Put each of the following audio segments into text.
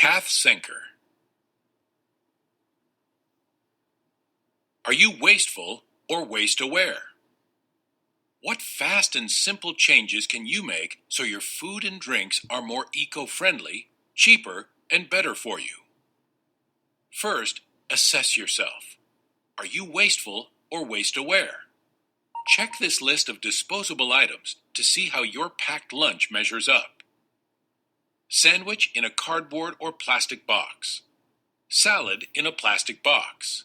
Path Sinker. Are you wasteful or waste aware? What fast and simple changes can you make so your food and drinks are more eco-friendly, cheaper, and better for you? First, assess yourself. Are you wasteful or waste aware? Check this list of disposable items to see how your packed lunch measures up. Sandwich in a cardboard or plastic box. Salad in a plastic box.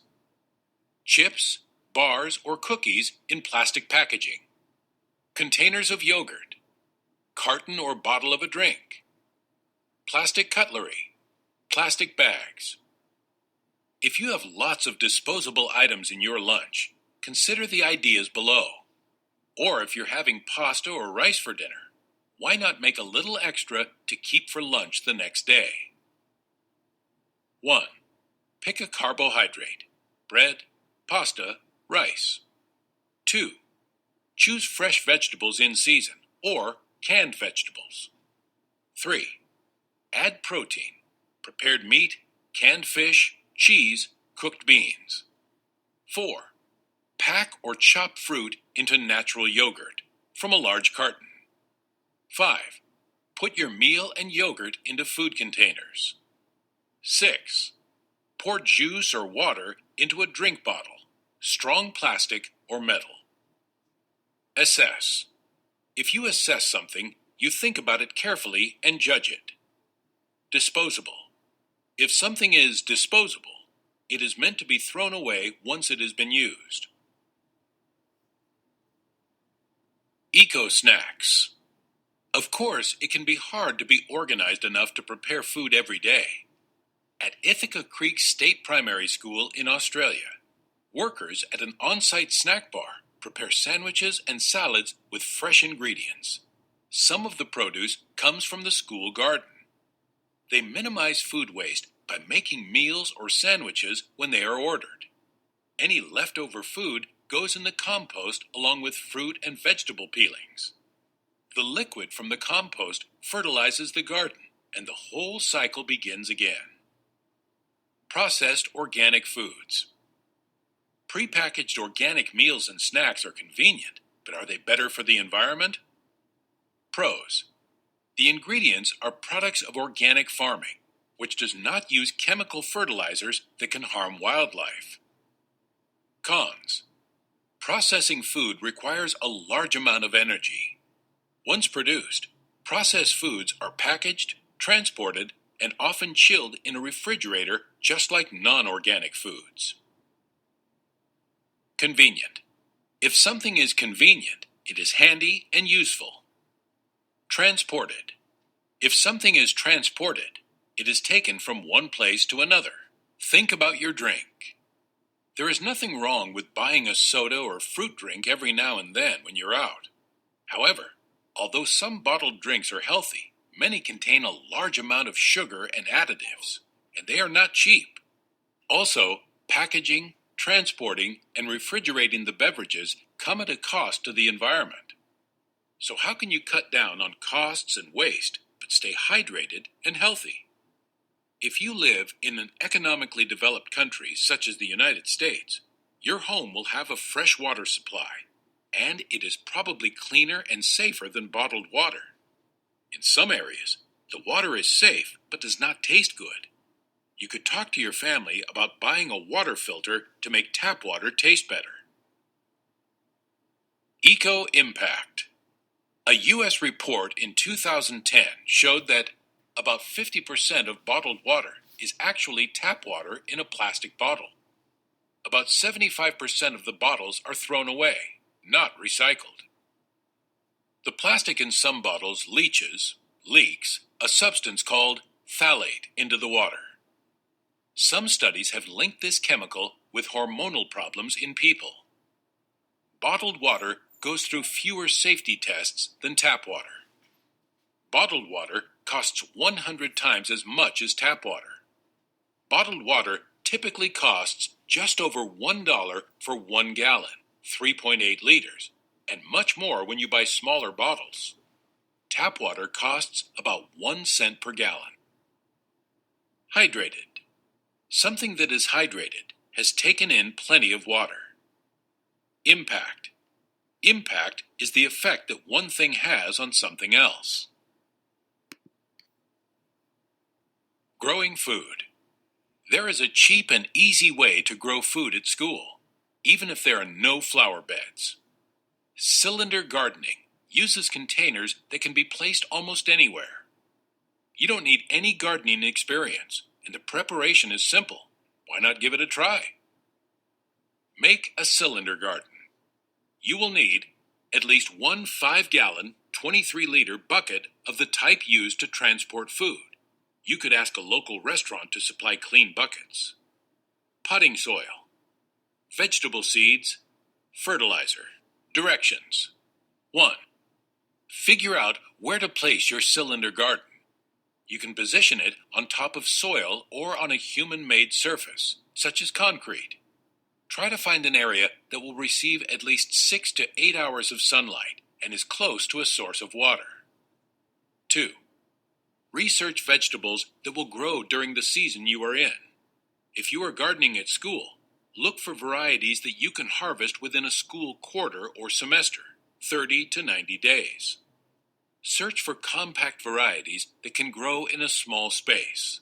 Chips, bars, or cookies in plastic packaging. Containers of yogurt. Carton or bottle of a drink. Plastic cutlery. Plastic bags. If you have lots of disposable items in your lunch, consider the ideas below. Or if you're having pasta or rice for dinner, why not make a little extra to keep for lunch the next day? 1. Pick a carbohydrate: bread, pasta, rice. 2. Choose fresh vegetables in season or canned vegetables. 3. Add protein: prepared meat, canned fish, cheese, cooked beans. 4. Pack or chop fruit into natural yogurt from a large carton. 5. Put your meal and yogurt into food containers. 6. Pour juice or water into a drink bottle, strong plastic or metal. Assess. If you assess something, you think about it carefully and judge it. Disposable. If something is disposable, it is meant to be thrown away once it has been used. Eco-snacks. Of course, it can be hard to be organized enough to prepare food every day. At Ithaca Creek State Primary School in Australia, workers at an on-site snack bar prepare sandwiches and salads with fresh ingredients. Some of the produce comes from the school garden. They minimize food waste by making meals or sandwiches when they are ordered. Any leftover food goes in the compost along with fruit and vegetable peelings. The liquid from the compost fertilizes the garden, and the whole cycle begins again. Processed organic foods. Prepackaged organic meals and snacks are convenient, but are they better for the environment? Pros. The ingredients are products of organic farming, which does not use chemical fertilizers that can harm wildlife. Cons. Processing food requires a large amount of energy. Once produced, processed foods are packaged, transported, and often chilled in a refrigerator just like non-organic foods. Convenient. If something is convenient, it is handy and useful. Transported. If something is transported, it is taken from one place to another. Think about your drink. There is nothing wrong with buying a soda or fruit drink every now and then when you're out. However, although some bottled drinks are healthy, many contain a large amount of sugar and additives, and they are not cheap. Also, packaging, transporting, and refrigerating the beverages come at a cost to the environment. So how can you cut down on costs and waste, but stay hydrated and healthy? If you live in an economically developed country such as the United States, your home will have a fresh water supply, and it is probably cleaner and safer than bottled water. In some areas, the water is safe but does not taste good. You could talk to your family about buying a water filter to make tap water taste better. Eco-impact. A U.S. report in 2010 showed that about 50% of bottled water is actually tap water in a plastic bottle. About 75% of the bottles are thrown away, not recycled. The plastic in some bottles leaches a substance called phthalate into the water. Some studies have linked this chemical with hormonal problems in people. Bottled water goes through fewer safety tests than tap water. Bottled water costs 100 times as much as tap water. Bottled water typically costs just over $1 for 1 gallon, 3.8 liters, and much more when you buy smaller bottles. Tap water costs about 1 cent per gallon. Hydrated. Something that is hydrated has taken in plenty of water. Impact. Impact is the effect that one thing has on something else. Growing food. There is a cheap and easy way to grow food at school, even if there are no flower beds. Cylinder gardening uses containers that can be placed almost anywhere. You don't need any gardening experience, and the preparation is simple. Why not give it a try? Make a cylinder garden. You will need at least one 5-gallon, 23-liter bucket of the type used to transport food. You could ask a local restaurant to supply clean buckets. Potting soil. Vegetable seeds. Fertilizer. Directions. 1. Figure out where to place your cylinder garden. You can position it on top of soil or on a human-made surface, such as concrete. Try to find an area that will receive at least 6 to 8 hours of sunlight and is close to a source of water. 2. Research vegetables that will grow during the season you are in. If you are gardening at school, look for varieties that you can harvest within a school quarter or semester, 30 to 90 days. Search for compact varieties that can grow in a small space.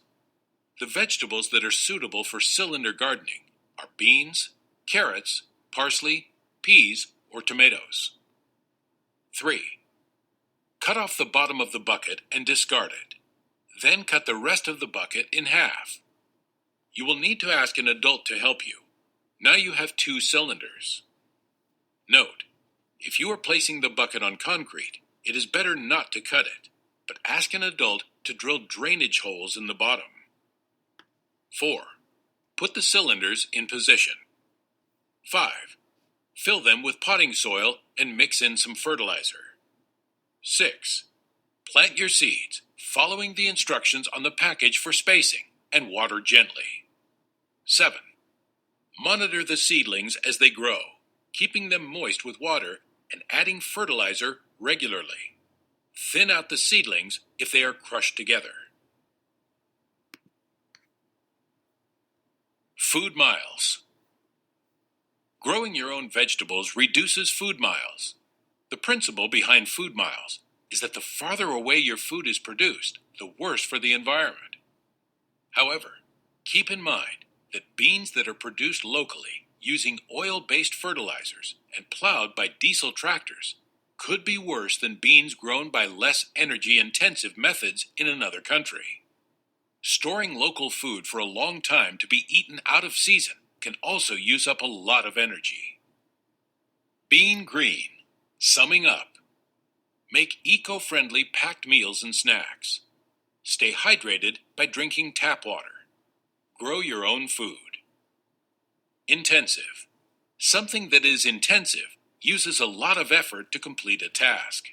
The vegetables that are suitable for cylinder gardening are beans, carrots, parsley, peas, or tomatoes. 3. Cut off the bottom of the bucket and discard it. Then cut the rest of the bucket in half. You will need to ask an adult to help you. Now you have 2 cylinders. Note, if you are placing the bucket on concrete, it is better not to cut it, but ask an adult to drill drainage holes in the bottom. 4. Put the cylinders in position. 5. Fill them with potting soil and mix in some fertilizer. 6. Plant your seeds, following the instructions on the package for spacing, and water gently. 7. Monitor the seedlings as they grow, keeping them moist with water and adding fertilizer regularly. Thin out the seedlings if they are crushed together. Food miles. Growing your own vegetables reduces food miles. The principle behind food miles is that the farther away your food is produced, the worse for the environment. However, keep in mind that beans that are produced locally using oil-based fertilizers and plowed by diesel tractors could be worse than beans grown by less energy-intensive methods in another country. Storing local food for a long time to be eaten out of season can also use up a lot of energy. Being green. Summing up. Make eco-friendly packed meals and snacks. Stay hydrated by drinking tap water. Grow your own food. Intensive. Something that is intensive uses a lot of effort to complete a task.